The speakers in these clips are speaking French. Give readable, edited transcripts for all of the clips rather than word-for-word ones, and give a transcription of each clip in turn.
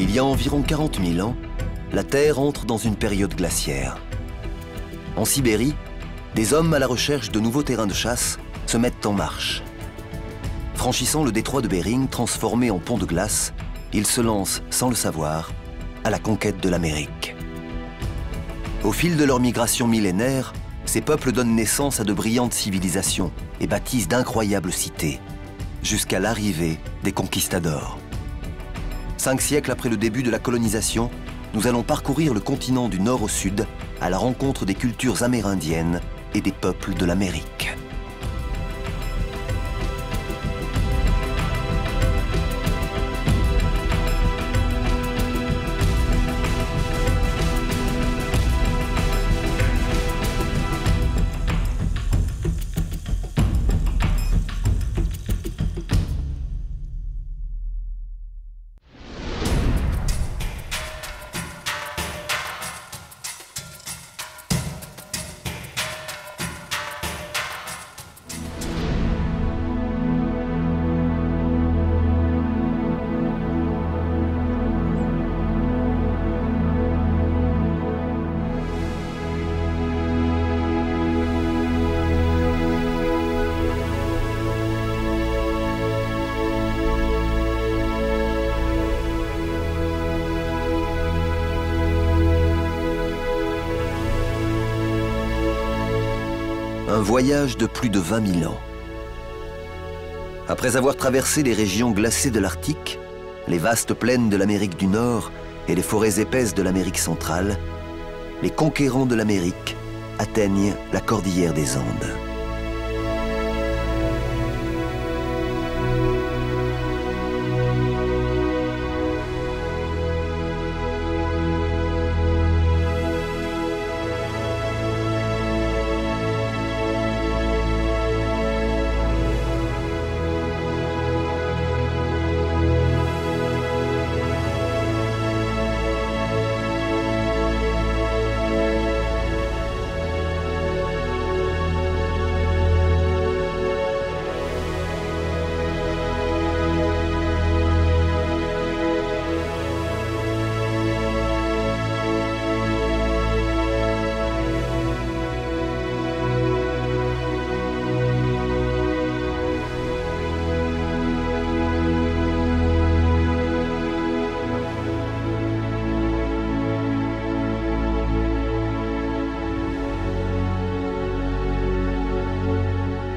Il y a environ 40 000 ans, la Terre entre dans une période glaciaire. En Sibérie, des hommes à la recherche de nouveaux terrains de chasse se mettent en marche. Franchissant le détroit de Bering, transformé en pont de glace, ils se lancent, sans le savoir, à la conquête de l'Amérique. Au fil de leur migration millénaire, ces peuples donnent naissance à de brillantes civilisations et bâtissent d'incroyables cités, jusqu'à l'arrivée des conquistadors. 5 siècles après le début de la colonisation, nous allons parcourir le continent du nord au sud à la rencontre des cultures amérindiennes et des peuples de l'Amérique. Un voyage de plus de 20 000 ans. Après avoir traversé les régions glacées de l'Arctique, les vastes plaines de l'Amérique du Nord et les forêts épaisses de l'Amérique centrale, les conquérants de l'Amérique atteignent la cordillère des Andes.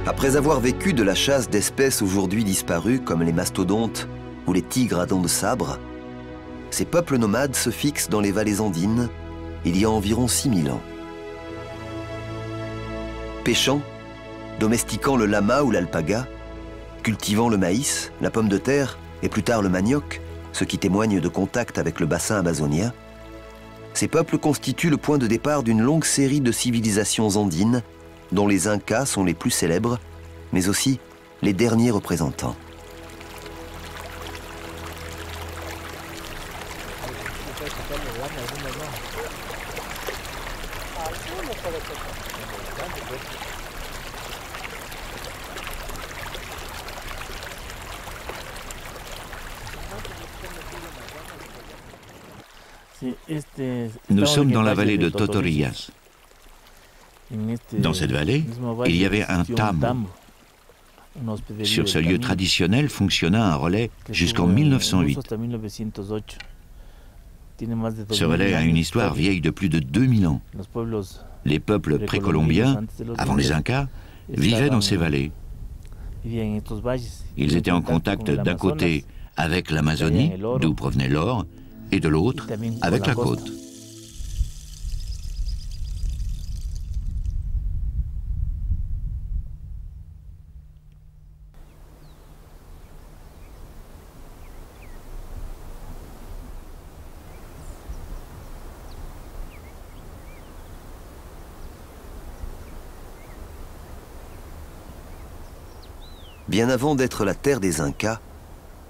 Après avoir vécu de la chasse d'espèces aujourd'hui disparues comme les mastodontes ou les tigres à dents de sabre, ces peuples nomades se fixent dans les vallées andines il y a environ 6 000 ans. Pêchant, domestiquant le lama ou l'alpaga, cultivant le maïs, la pomme de terre et plus tard le manioc, ce qui témoigne de contact avec le bassin amazonien, ces peuples constituent le point de départ d'une longue série de civilisations andines dont les Incas sont les plus célèbres, mais aussi les derniers représentants. Nous sommes dans la vallée de Totorillas. Dans cette vallée, il y avait un tam. Sur ce lieu traditionnel fonctionna un relais jusqu'en 1908. Ce relais a une histoire vieille de plus de 2000 ans. Les peuples précolombiens, avant les Incas, vivaient dans ces vallées. Ils étaient en contact d'un côté avec l'Amazonie, d'où provenait l'or, et de l'autre avec la côte. Bien avant d'être la terre des Incas,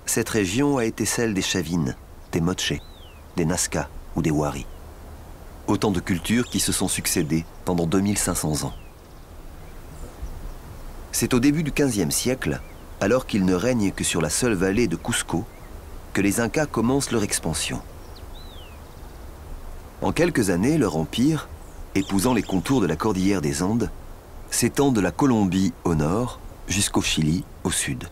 cette région a été celle des Chavines, des Moche, des Nazca ou des Wari. Autant de cultures qui se sont succédées pendant 2500 ans. C'est au début du XVe siècle, alors qu'il ne règne que sur la seule vallée de Cusco, que les Incas commencent leur expansion. En quelques années, leur empire, épousant les contours de la cordillère des Andes, s'étend de la Colombie au nord jusqu'au Chili au sud.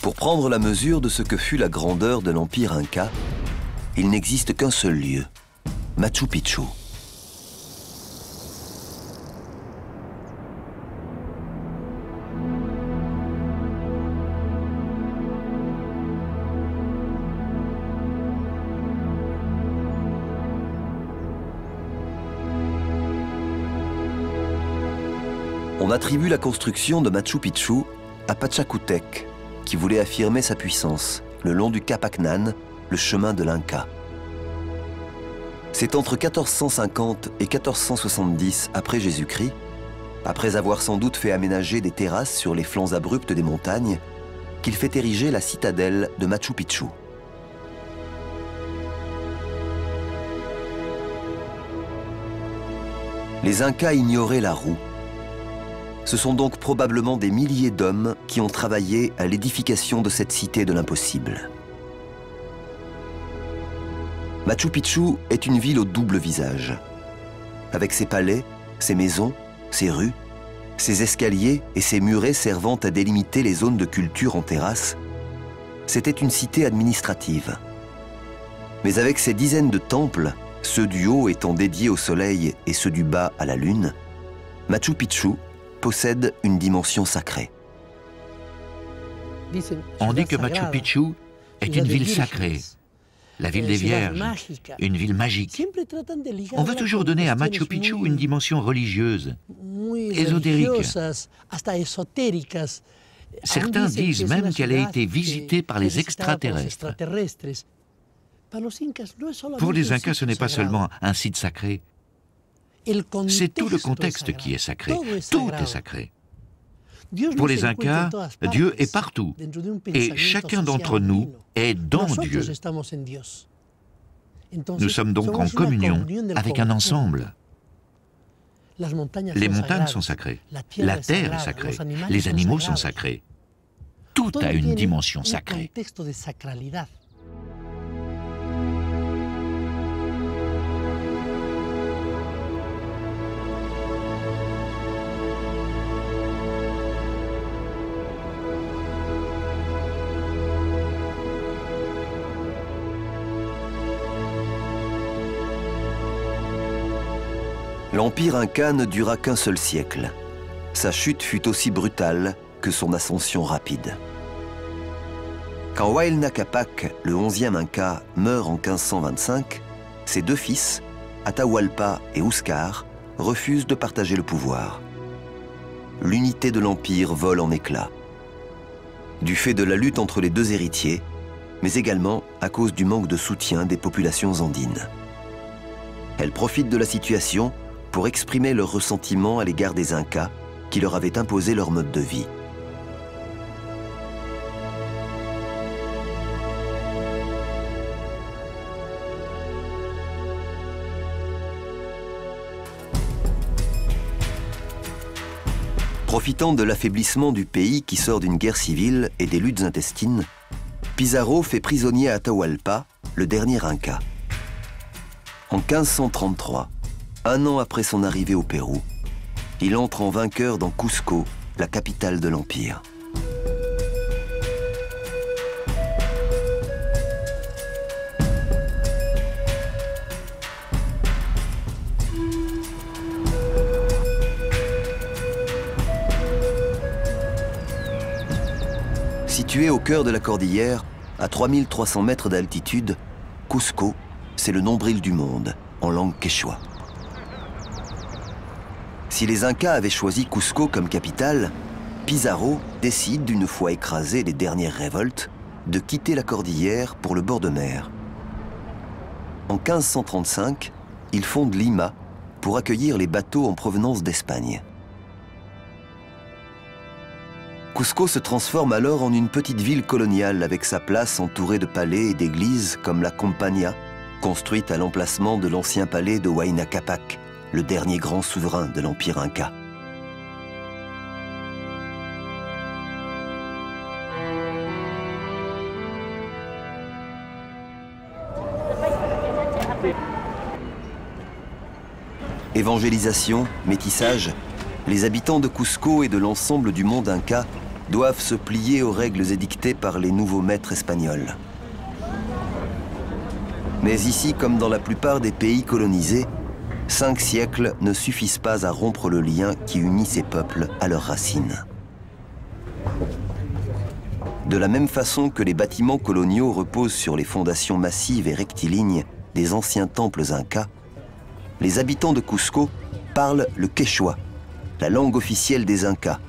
Pour prendre la mesure de ce que fut la grandeur de l'Empire Inca, il n'existe qu'un seul lieu, Machu Picchu. On attribue la construction de Machu Picchu à Pachacutec, qui voulait affirmer sa puissance le long du Cap Acnan, le chemin de l'Inca. C'est entre 1450 et 1470 après Jésus-Christ, après avoir sans doute fait aménager des terrasses sur les flancs abrupts des montagnes, qu'il fait ériger la citadelle de Machu Picchu. Les Incas ignoraient la roue. Ce sont donc probablement des milliers d'hommes qui ont travaillé à l'édification de cette cité de l'impossible. Machu Picchu est une ville au double visage. Avec ses palais, ses maisons, ses rues, ses escaliers et ses murets servant à délimiter les zones de culture en terrasse, c'était une cité administrative. Mais avec ses dizaines de temples, ceux du haut étant dédiés au soleil et ceux du bas à la lune, Machu Picchu possède une dimension sacrée. On dit que Machu Picchu est une ville sacrée, la ville des Vierges, une ville magique. On veut toujours donner à Machu Picchu une dimension religieuse, ésotérique. Certains disent même qu'elle a été visitée par les extraterrestres. Pour les Incas, ce n'est pas seulement un site sacré, c'est tout le contexte qui est sacré. Tout est sacré. Pour les Incas, Dieu est partout. Et chacun d'entre nous est dans Dieu. Nous sommes donc en communion avec un ensemble. Les montagnes sont sacrées. La terre est sacrée. Les animaux sont sacrés. Tout a une dimension sacrée. L'Empire Inca ne dura qu'un seul siècle. Sa chute fut aussi brutale que son ascension rapide. Quand Huayna Capac, le 11e Inca, meurt en 1525, ses deux fils, Atahualpa et Huáscar, refusent de partager le pouvoir. L'unité de l'Empire vole en éclats. Du fait de la lutte entre les deux héritiers, mais également à cause du manque de soutien des populations andines. Elles profitent de la situation pour exprimer leur ressentiment à l'égard des Incas qui leur avaient imposé leur mode de vie. Profitant de l'affaiblissement du pays qui sort d'une guerre civile et des luttes intestines, Pizarro fait prisonnier Atahualpa, le dernier Inca. En 1533, un an après son arrivée au Pérou, il entre en vainqueur dans Cusco, la capitale de l'Empire. Situé au cœur de la cordillère, à 3300 mètres d'altitude, Cusco, c'est le nombril du monde, en langue quechua. Si les Incas avaient choisi Cusco comme capitale, Pizarro décide, une fois écrasées les dernières révoltes, de quitter la cordillère pour le bord de mer. En 1535, il fonde Lima pour accueillir les bateaux en provenance d'Espagne. Cusco se transforme alors en une petite ville coloniale avec sa place entourée de palais et d'églises comme la Compañía, construite à l'emplacement de l'ancien palais de Huayna Capac, le dernier grand souverain de l'Empire Inca. Évangélisation, métissage, les habitants de Cusco et de l'ensemble du monde Inca doivent se plier aux règles édictées par les nouveaux maîtres espagnols. Mais ici, comme dans la plupart des pays colonisés, 5 siècles ne suffisent pas à rompre le lien qui unit ces peuples à leurs racines. De la même façon que les bâtiments coloniaux reposent sur les fondations massives et rectilignes des anciens temples incas, les habitants de Cusco parlent le quechua, la langue officielle des Incas,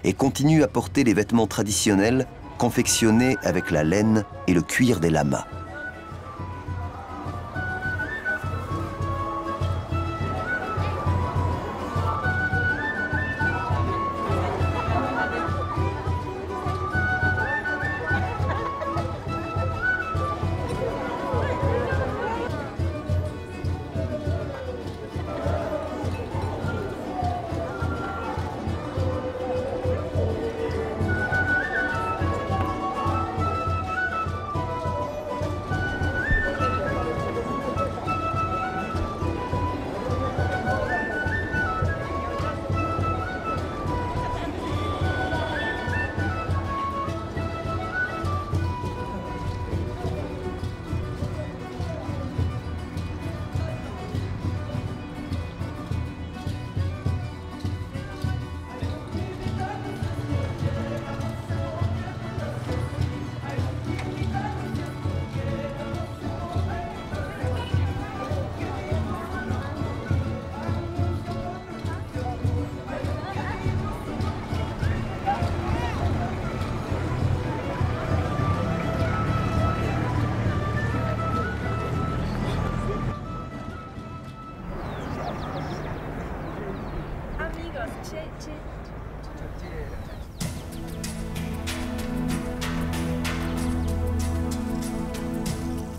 et continuent à porter les vêtements traditionnels confectionnés avec la laine et le cuir des lamas.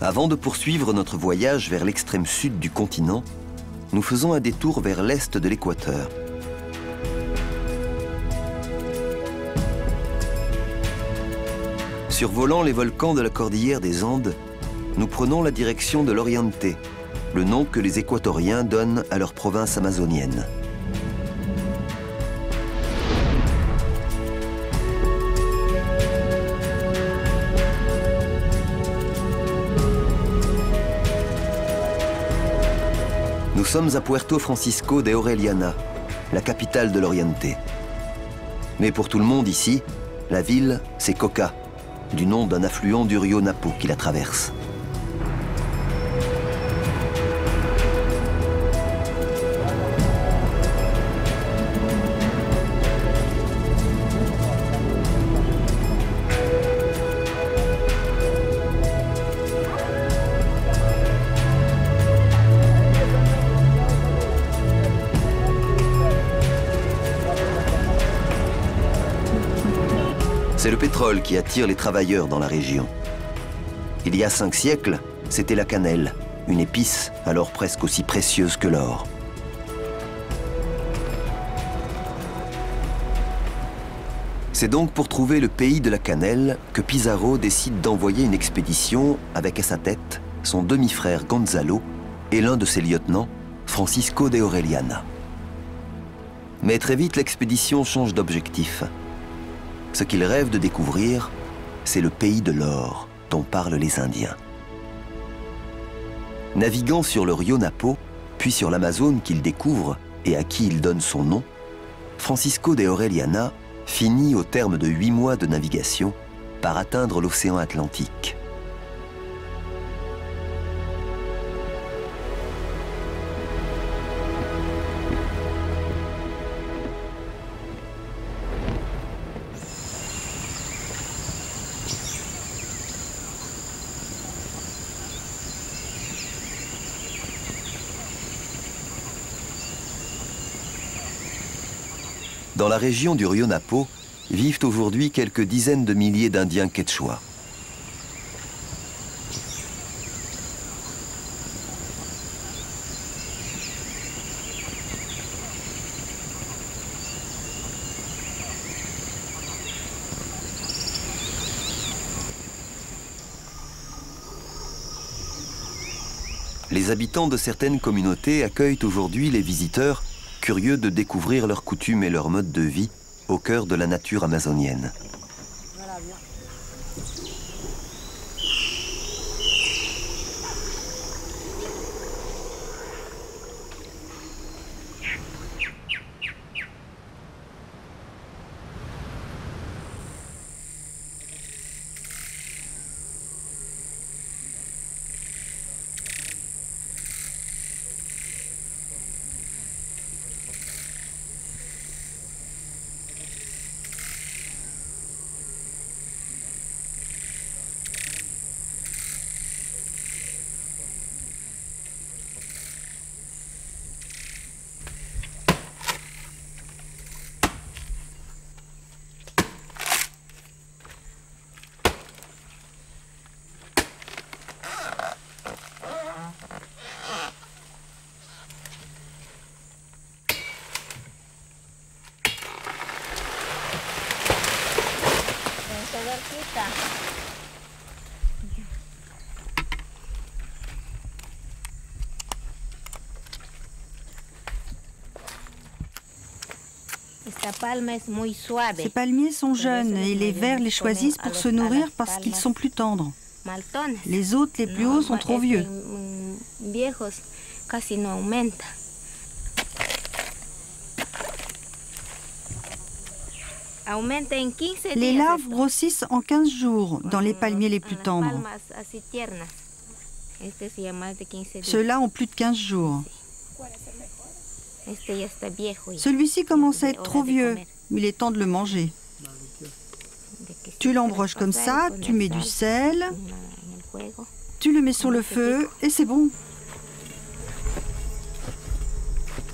Avant de poursuivre notre voyage vers l'extrême sud du continent, nous faisons un détour vers l'est de l'équateur. Survolant les volcans de la cordillère des Andes, nous prenons la direction de l'Oriente, le nom que les Équatoriens donnent à leur province amazonienne. Nous sommes à Puerto Francisco de Orellana, la capitale de l'Oriente. Mais pour tout le monde ici, la ville, c'est Coca, du nom d'un affluent du Rio Napo qui la traverse. C'est le pétrole qui attire les travailleurs dans la région. Il y a 5 siècles, c'était la cannelle, une épice alors presque aussi précieuse que l'or. C'est donc pour trouver le pays de la cannelle que Pizarro décide d'envoyer une expédition avec à sa tête son demi-frère Gonzalo et l'un de ses lieutenants, Francisco de Orellana. Mais très vite, l'expédition change d'objectif. Ce qu'ils rêvent de découvrir, c'est le pays de l'or dont parlent les Indiens. Naviguant sur le Rio Napo, puis sur l'Amazone qu'il découvre et à qui il donne son nom, Francisco de Orellana finit, au terme de 8 mois de navigation, par atteindre l'océan Atlantique. Dans la région du Rio Napo, vivent aujourd'hui quelques dizaines de milliers d'Indiens quechua. Les habitants de certaines communautés accueillent aujourd'hui les visiteurs curieux de découvrir leurs coutumes et leur mode de vie au cœur de la nature amazonienne. Ces palmiers sont jeunes et les vers les choisissent pour se nourrir parce qu'ils sont plus tendres. Les autres, les plus hauts, sont trop vieux. Les larves grossissent en 15 jours dans les palmiers les plus tendres. Ceux-là ont plus de 15 jours. Celui-ci commence à être trop vieux. Il est temps de le manger. Tu l'embroches comme ça, tu mets du sel, tu le mets sur le feu et c'est bon.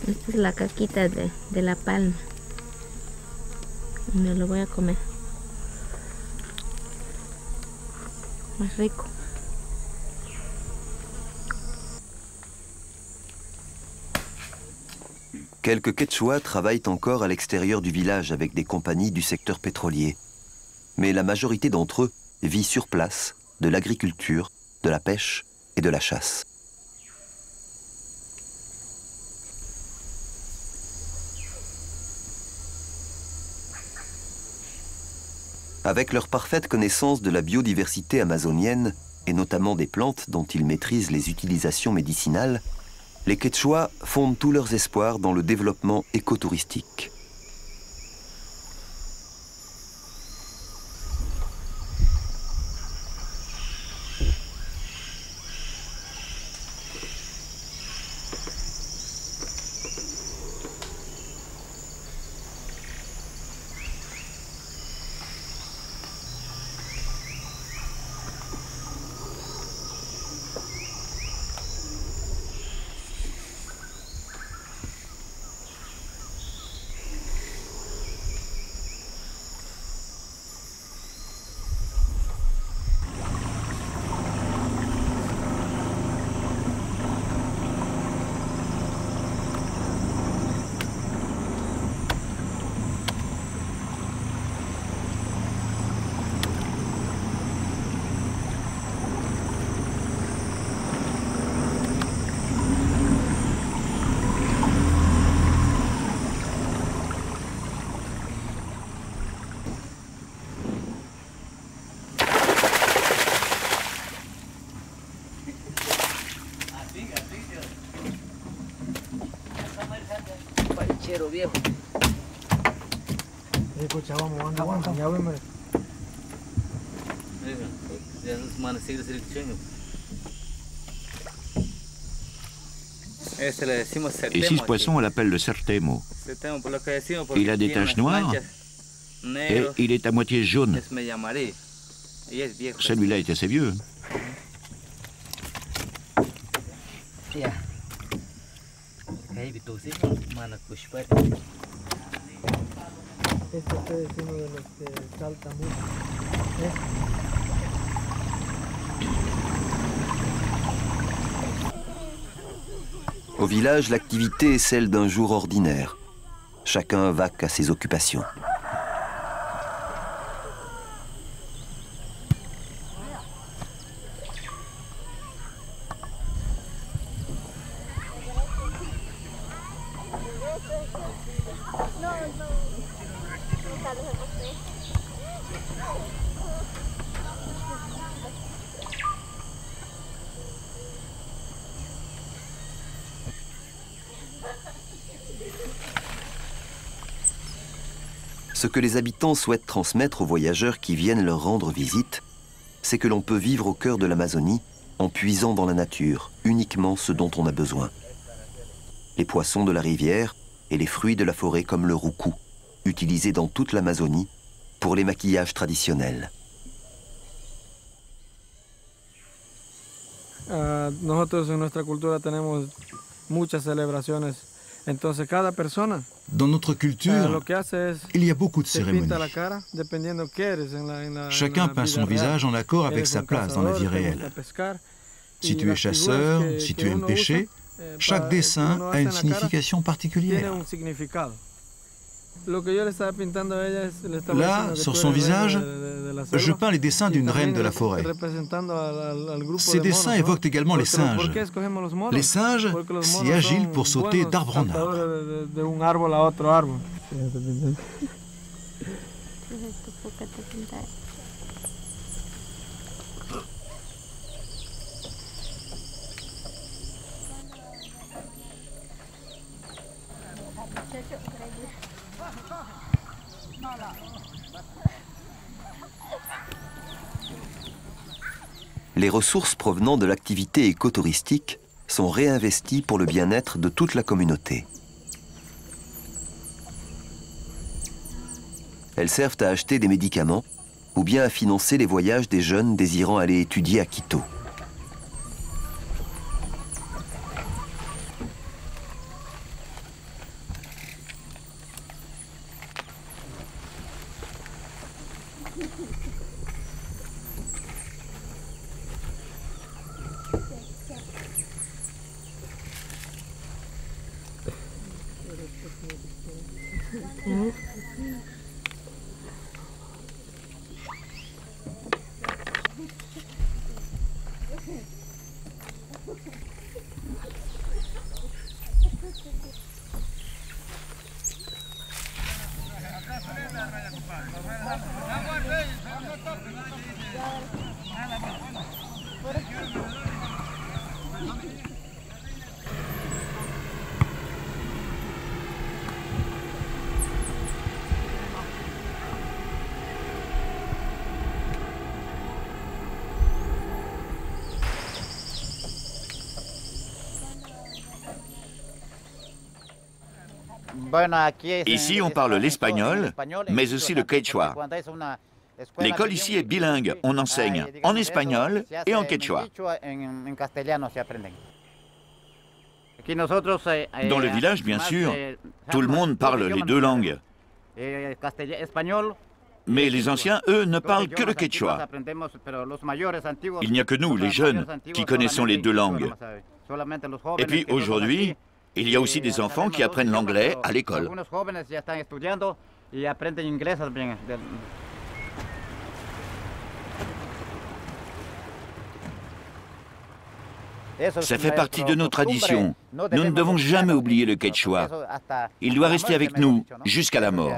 Esta es la caquita de la palma. Me lo voy a comer. Más rico. Quelques Quechua travaillent encore à l'extérieur du village avec des compagnies du secteur pétrolier. Mais la majorité d'entre eux vit sur place, de l'agriculture, de la pêche et de la chasse. Avec leur parfaite connaissance de la biodiversité amazonienne, et notamment des plantes dont ils maîtrisent les utilisations médicinales, les Quechua fondent tous leurs espoirs dans le développement écotouristique. Viejo. Ici, ce poisson, on l'appelle le sertemo. Il a des taches noires et il est à moitié jaune. Celui-là est assez vieux. Au village, l'activité est celle d'un jour ordinaire. Chacun vaque à ses occupations. Ce que les habitants souhaitent transmettre aux voyageurs qui viennent leur rendre visite, c'est que l'on peut vivre au cœur de l'Amazonie en puisant dans la nature uniquement ce dont on a besoin. Les poissons de la rivière et les fruits de la forêt comme le roucou, utilisés dans toute l'Amazonie pour les maquillages traditionnels. Nosotros en nuestra cultura tenemos muchas celebraciones. Entonces cada persona Dans notre culture, il y a beaucoup de cérémonies. Chacun peint son visage en accord avec sa place dans la vie réelle. Si tu es chasseur, si tu aimes pêcher, chaque dessin a une signification particulière. Là, sur son visage, je peins les dessins d'une reine de la forêt. Ces dessins évoquent également les singes. Les singes, si agiles pour sauter d'arbre en arbre. Les ressources provenant de l'activité écotouristique sont réinvesties pour le bien-être de toute la communauté. Elles servent à acheter des médicaments ou bien à financer les voyages des jeunes désirant aller étudier à Quito. Ici, on parle l'espagnol, mais aussi le quechua. L'école ici est bilingue. On enseigne en espagnol et en quechua. Dans le village, bien sûr, tout le monde parle les deux langues. Mais les anciens, eux, ne parlent que le quechua. Il n'y a que nous, les jeunes, qui connaissons les deux langues. Et puis aujourd'hui, il y a aussi des enfants qui apprennent l'anglais à l'école. Ça fait partie de nos traditions. Nous ne devons jamais oublier le quechua. Il doit rester avec nous jusqu'à la mort.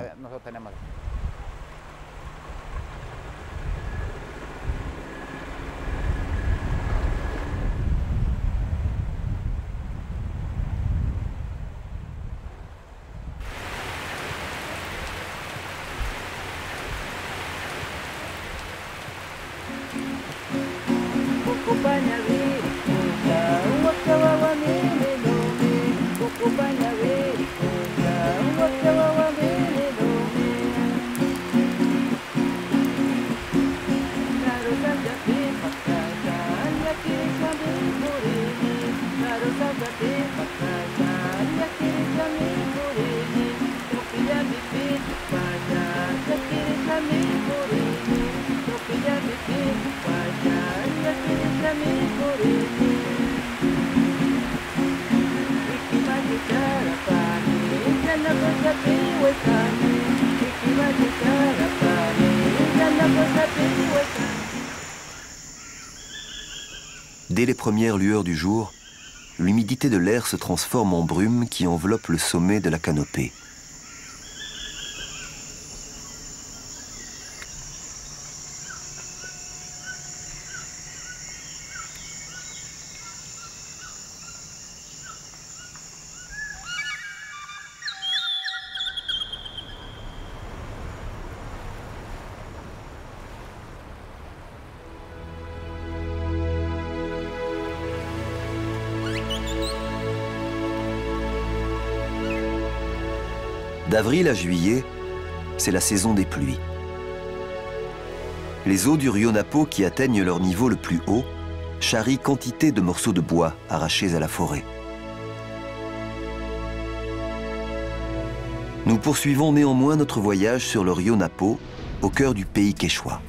Dès les premières lueurs du jour, l'humidité de l'air se transforme en brume qui enveloppe le sommet de la canopée. D'avril à juillet, c'est la saison des pluies. Les eaux du rio Napo qui atteignent leur niveau le plus haut charrient quantité de morceaux de bois arrachés à la forêt. Nous poursuivons néanmoins notre voyage sur le rio Napo, au cœur du pays quechua.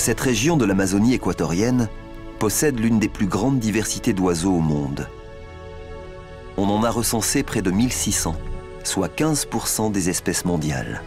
Cette région de l'Amazonie équatorienne possède l'une des plus grandes diversités d'oiseaux au monde. On en a recensé près de 1600, soit 15% des espèces mondiales.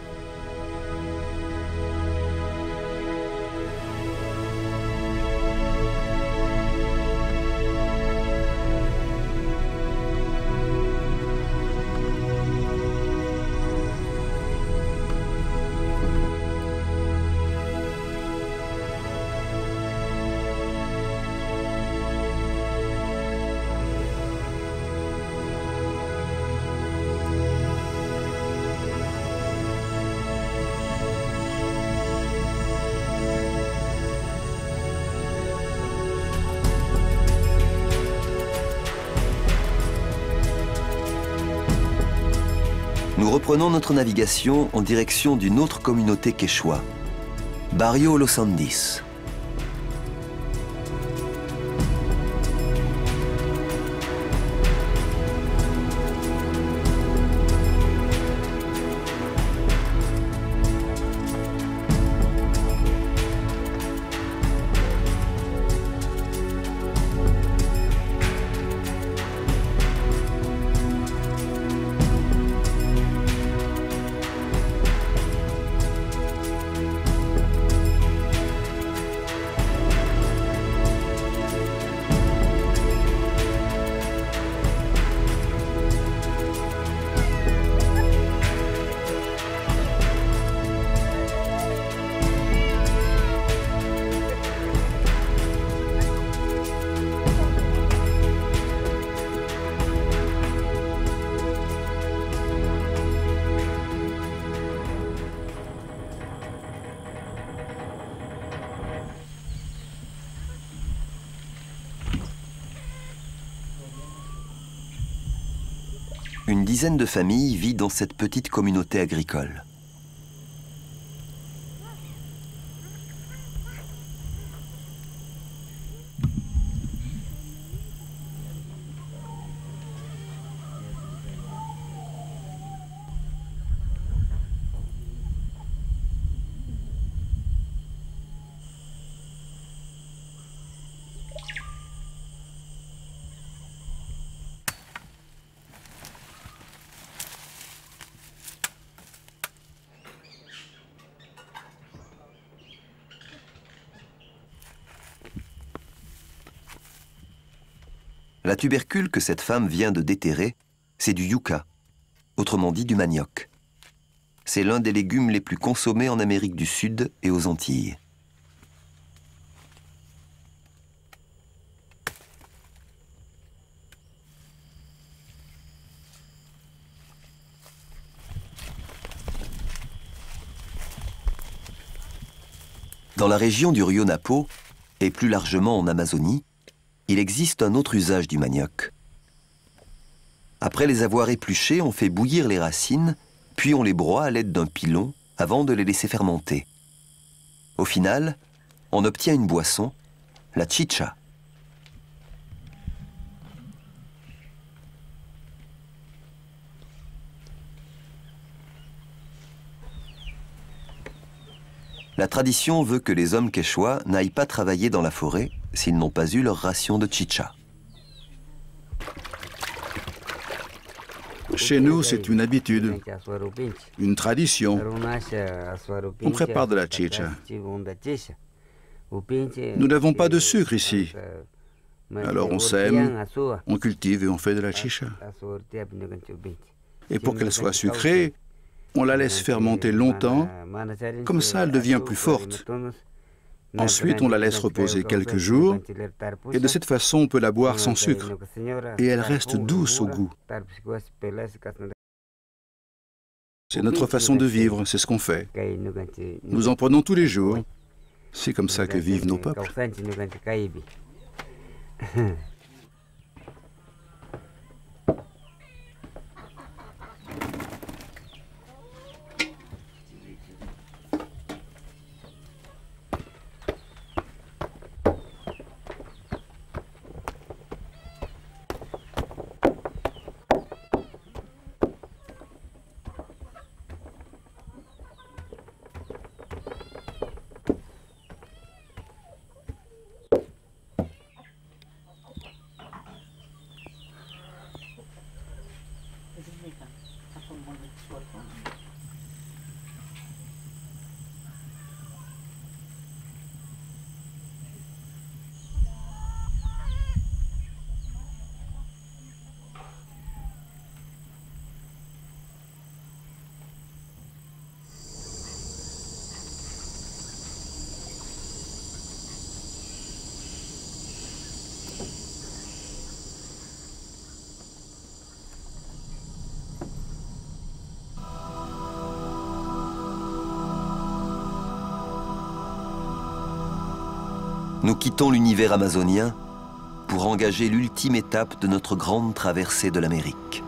Nous reprenons notre navigation en direction d'une autre communauté quechua, Barrio Los Andis. Une dizaine de familles vit dans cette petite communauté agricole. La tubercule que cette femme vient de déterrer, c'est du yucca, autrement dit du manioc. C'est l'un des légumes les plus consommés en Amérique du Sud et aux Antilles. Dans la région du Rio Napo, et plus largement en Amazonie, il existe un autre usage du manioc. Après les avoir épluchés, on fait bouillir les racines, puis on les broie à l'aide d'un pilon avant de les laisser fermenter. Au final, on obtient une boisson, la chicha. La tradition veut que les hommes quechua n'aillent pas travailler dans la forêt s'ils n'ont pas eu leur ration de chicha. Chez nous, c'est une habitude, une tradition. On prépare de la chicha. Nous n'avons pas de sucre ici. Alors on sème, on cultive et on fait de la chicha. Et pour qu'elle soit sucrée, on la laisse fermenter longtemps, comme ça elle devient plus forte. Ensuite, on la laisse reposer quelques jours, et de cette façon, on peut la boire sans sucre, et elle reste douce au goût. C'est notre façon de vivre, c'est ce qu'on fait. Nous en prenons tous les jours. C'est comme ça que vivent nos peuples. Nous quittons l'univers amazonien pour engager l'ultime étape de notre grande traversée de l'Amérique.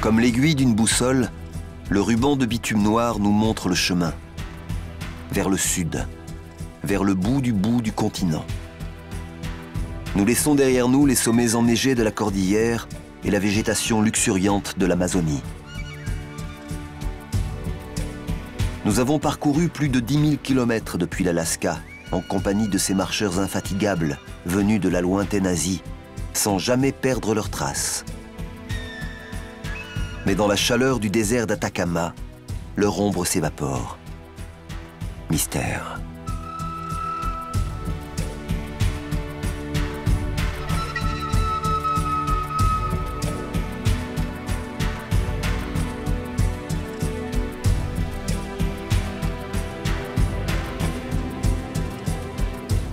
Comme l'aiguille d'une boussole, le ruban de bitume noir nous montre le chemin, vers le sud, vers le bout du continent. Nous laissons derrière nous les sommets enneigés de la cordillère et la végétation luxuriante de l'Amazonie. Nous avons parcouru plus de 10 000 kilomètres depuis l'Alaska, en compagnie de ces marcheurs infatigables venus de la lointaine Asie, sans jamais perdre leurs traces. Mais dans la chaleur du désert d'Atacama, leur ombre s'évapore. Mystère.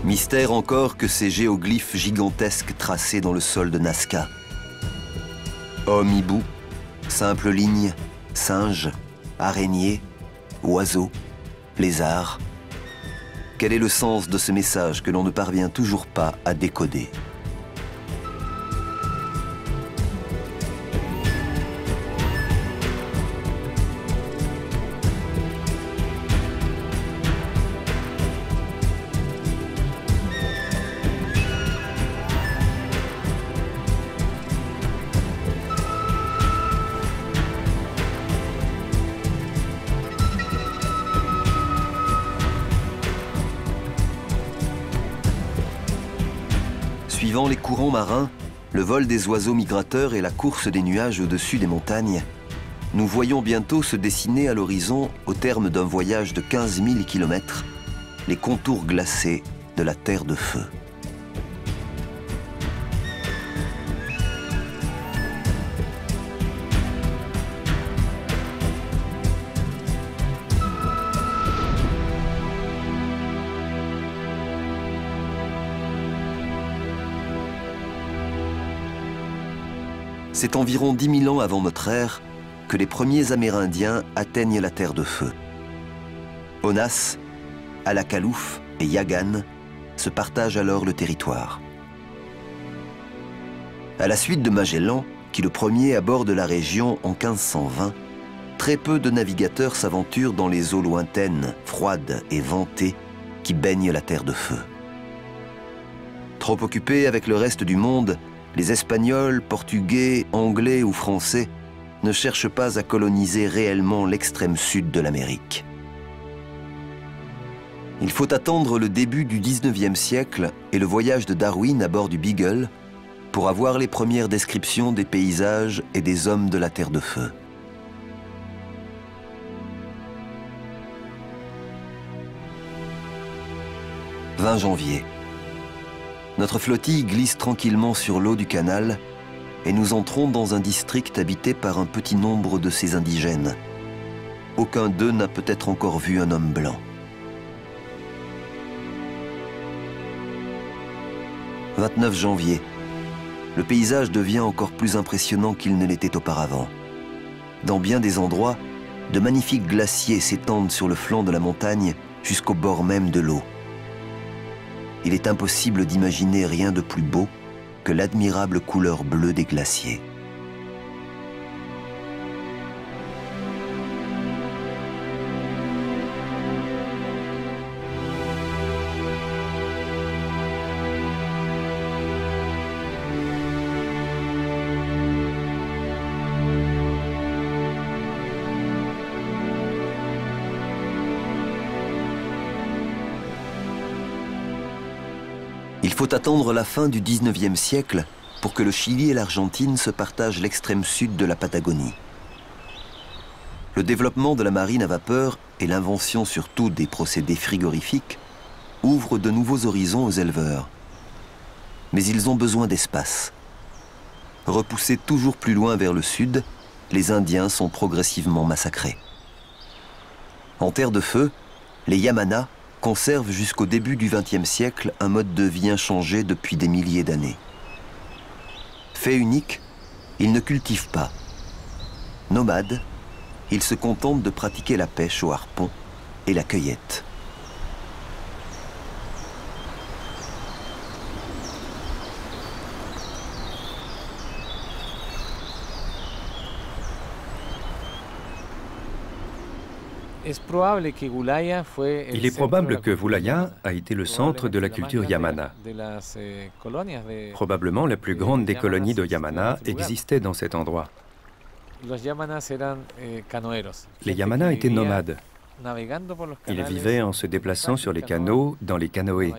Mystère encore que ces géoglyphes gigantesques tracés dans le sol de Nazca. Homme-hibou, simple ligne, singe, araignée, oiseau, lézard. Quel est le sens de ce message que l'on ne parvient toujours pas à décoder ? Suivant les courants marins, le vol des oiseaux migrateurs et la course des nuages au-dessus des montagnes, nous voyons bientôt se dessiner à l'horizon, au terme d'un voyage de 15 000 km, les contours glacés de la Terre de Feu. C'est environ 10 000 ans avant notre ère que les premiers Amérindiens atteignent la Terre de Feu. Onas, Alakalouf et Yagan se partagent alors le territoire. À la suite de Magellan, qui le premier aborde la région en 1520, très peu de navigateurs s'aventurent dans les eaux lointaines, froides et ventées qui baignent la Terre de Feu. Trop occupés avec le reste du monde, les Espagnols, Portugais, Anglais ou Français ne cherchent pas à coloniser réellement l'extrême sud de l'Amérique. Il faut attendre le début du 19e siècle et le voyage de Darwin à bord du Beagle pour avoir les premières descriptions des paysages et des hommes de la Terre de Feu. « 20 janvier. Notre flottille glisse tranquillement sur l'eau du canal et nous entrons dans un district habité par un petit nombre de ces indigènes. Aucun d'eux n'a peut-être encore vu un homme blanc. 29 janvier. Le paysage devient encore plus impressionnant qu'il ne l'était auparavant. Dans bien des endroits, de magnifiques glaciers s'étendent sur le flanc de la montagne jusqu'au bord même de l'eau. Il est impossible d'imaginer rien de plus beau que l'admirable couleur bleue des glaciers. Il faut attendre la fin du 19e siècle pour que le Chili et l'Argentine se partagent l'extrême sud de la Patagonie. Le développement de la marine à vapeur et l'invention surtout des procédés frigorifiques ouvrent de nouveaux horizons aux éleveurs. Mais ils ont besoin d'espace. Repoussés toujours plus loin vers le sud, les Indiens sont progressivement massacrés. En Terre de Feu, les Yamana conservent jusqu'au début du XXe siècle un mode de vie inchangé depuis des milliers d'années. Fait unique, ils ne cultivent pas. Nomades, ils se contentent de pratiquer la pêche au harpon et la cueillette. Il est probable que Vulaya a été le centre de la culture yamana. Probablement la plus grande des colonies de Yamana existait dans cet endroit. Les Yamana étaient nomades. Ils vivaient en se déplaçant sur les canaux, dans les canoës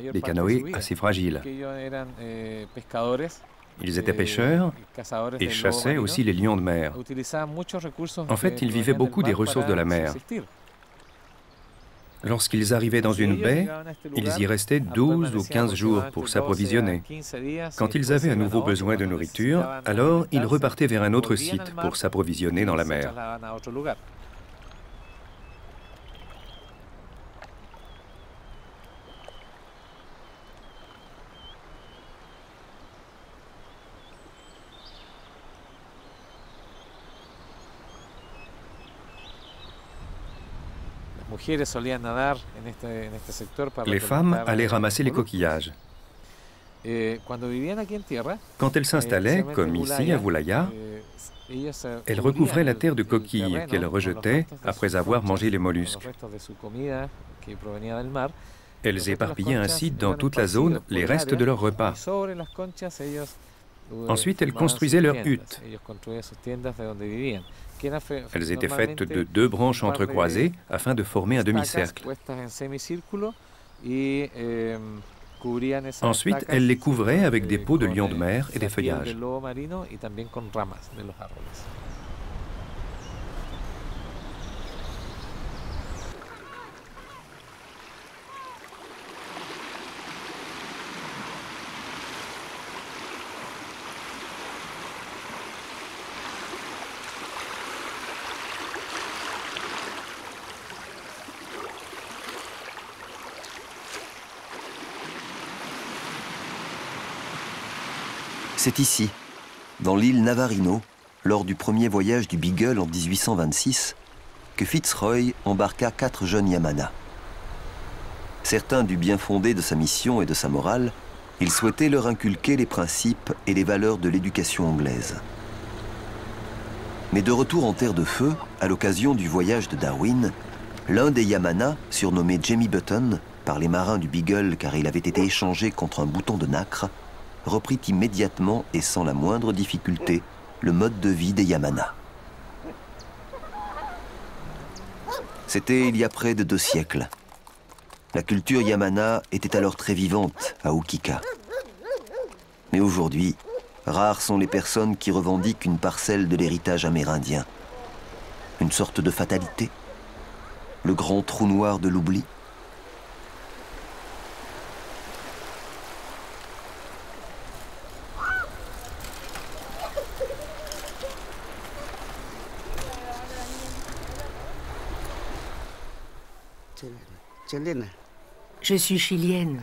assez fragiles. Ils étaient pêcheurs et chassaient aussi les lions de mer. En fait, ils vivaient beaucoup des ressources de la mer. Lorsqu'ils arrivaient dans une baie, ils y restaient 12 ou 15 jours pour s'approvisionner. Quand ils avaient à nouveau besoin de nourriture, alors ils repartaient vers un autre site pour s'approvisionner dans la mer. Les femmes allaient ramasser les coquillages. Quand elles s'installaient, comme ici à Vulaya, elles recouvraient la terre de coquilles qu'elles rejetaient après avoir mangé les mollusques. Elles éparpillaient ainsi dans toute la zone les restes de leur repas. Ensuite, elles construisaient leurs huttes. Elles étaient faites de 2 branches entrecroisées afin de former un demi-cercle. Ensuite, elle les couvrait avec des peaux de lion de mer et des feuillages. C'est ici, dans l'île Navarino, lors du premier voyage du Beagle en 1826, que Fitzroy embarqua 4 jeunes Yamana. Certains du bien fondé de sa mission et de sa morale, il souhaitait leur inculquer les principes et les valeurs de l'éducation anglaise. Mais de retour en terre de feu, à l'occasion du voyage de Darwin, l'un des Yamana, surnommé Jamie Button par les marins du Beagle car il avait été échangé contre un bouton de nacre, reprit immédiatement et sans la moindre difficulté le mode de vie des Yamana. C'était il y a près de 2 siècles. La culture Yamana était alors très vivante à Ukika. Mais aujourd'hui, rares sont les personnes qui revendiquent une parcelle de l'héritage amérindien. Une sorte de fatalité, le grand trou noir de l'oubli. Je suis chilienne.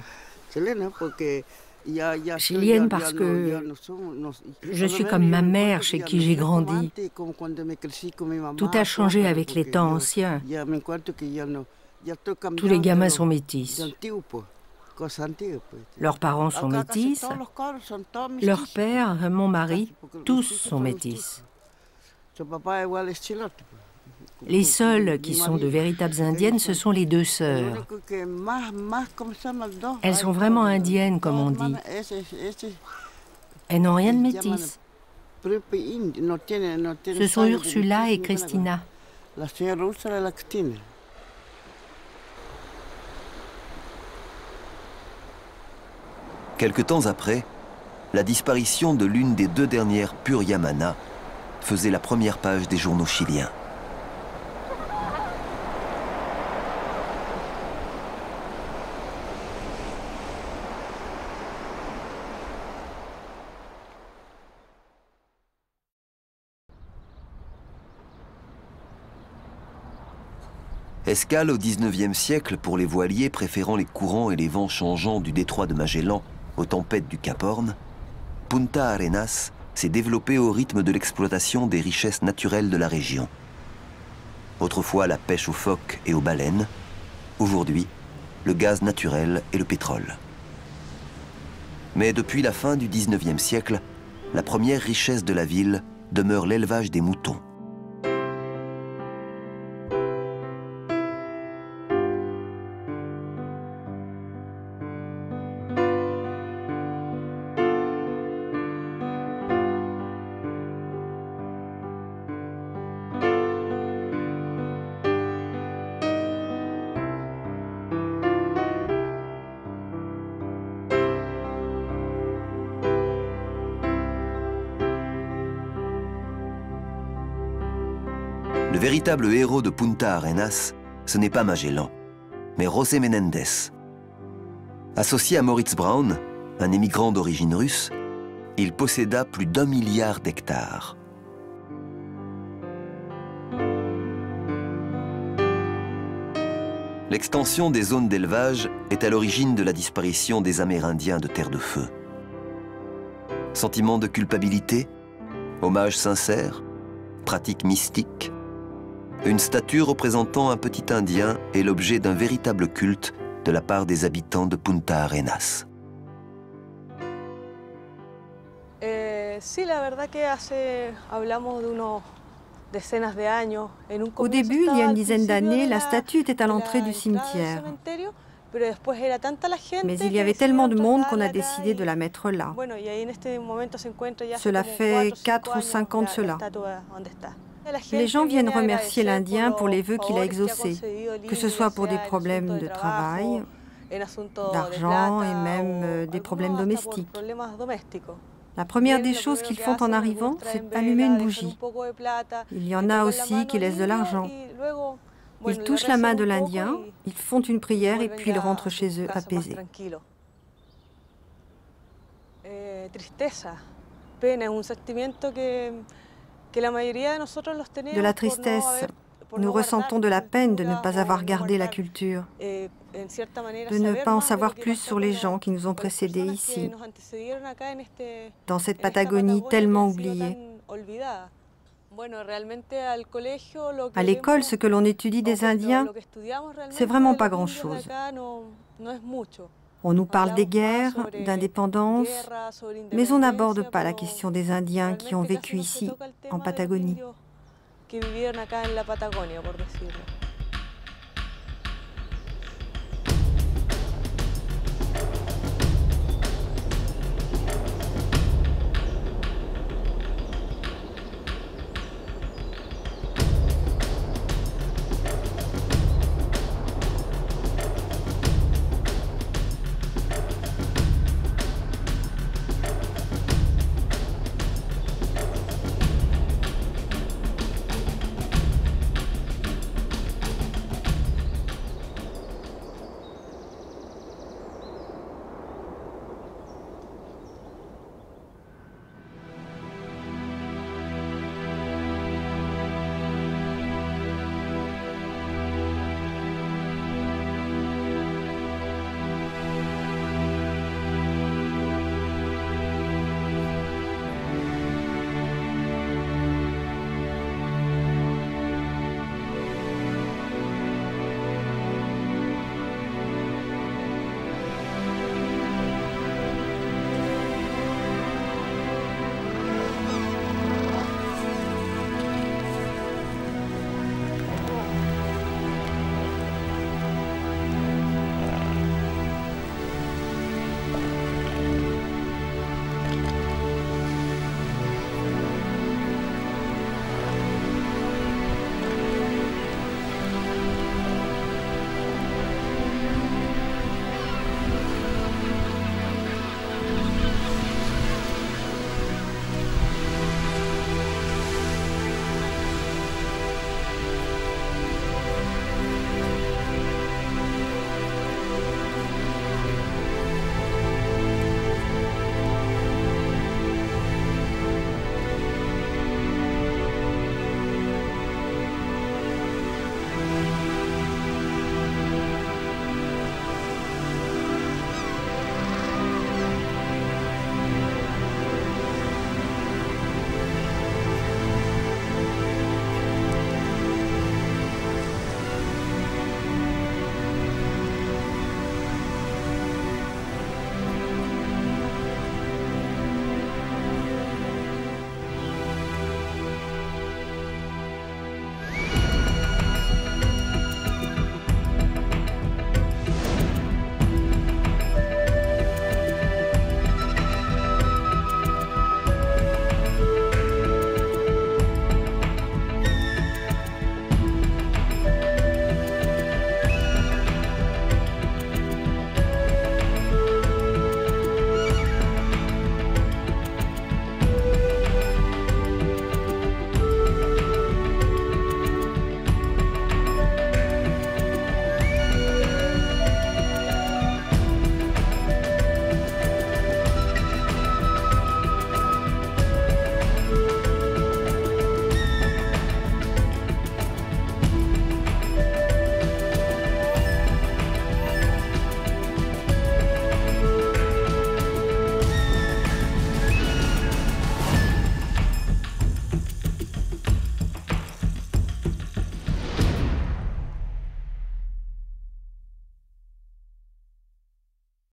Chilienne parce que je suis comme ma mère chez qui j'ai grandi. Tout a changé avec les temps anciens. Tous les gamins sont métis. Leurs parents sont métis. Leur père, mon mari, tous sont métis. Les seules qui sont de véritables indiennes, ce sont les 2 sœurs. Elles sont vraiment indiennes, comme on dit. Elles n'ont rien de métis. Ce sont Ursula et Christina. Quelque temps après, la disparition de l'une des 2 dernières pures Yamana faisait la première page des journaux chiliens. Escale au XIXe siècle pour les voiliers préférant les courants et les vents changeants du détroit de Magellan aux tempêtes du Cap Horn, Punta Arenas s'est développée au rythme de l'exploitation des richesses naturelles de la région. Autrefois la pêche aux phoques et aux baleines, aujourd'hui le gaz naturel et le pétrole. Mais depuis la fin du XIXe siècle, la première richesse de la ville demeure l'élevage des moutons. Le véritable héros de Punta Arenas, ce n'est pas Magellan, mais José Menéndez. Associé à Moritz Braun, un émigrant d'origine russe, il posséda plus d'1 milliard d'hectares. L'extension des zones d'élevage est à l'origine de la disparition des Amérindiens de Terre de Feu. Sentiment de culpabilité, hommage sincère, pratique mystique, une statue représentant un petit Indien est l'objet d'un véritable culte de la part des habitants de Punta Arenas. Au début, il y a une dizaine d'années, la statue était à l'entrée du cimetière. Mais il y avait tellement de monde qu'on a décidé de la mettre là. Cela fait 4 ou 5 ans de cela. Les gens viennent remercier l'Indien pour les vœux qu'il a exaucés, que ce soit pour des problèmes de travail, d'argent et même des problèmes domestiques. La première des choses qu'ils font en arrivant, c'est allumer une bougie. Il y en a aussi qui laissent de l'argent. Ils touchent la main de l'Indien, ils font une prière et puis ils rentrent chez eux apaisés. De la tristesse, nous ressentons de la peine de ne pas avoir gardé la culture, de ne pas en savoir plus sur les gens qui nous ont précédés ici, dans cette Patagonie tellement oubliée. À l'école, ce que l'on étudie des Indiens, c'est vraiment pas grand-chose. On nous parle des guerres, d'indépendance, mais on n'aborde pas la question des Indiens qui ont vécu ici, en Patagonie.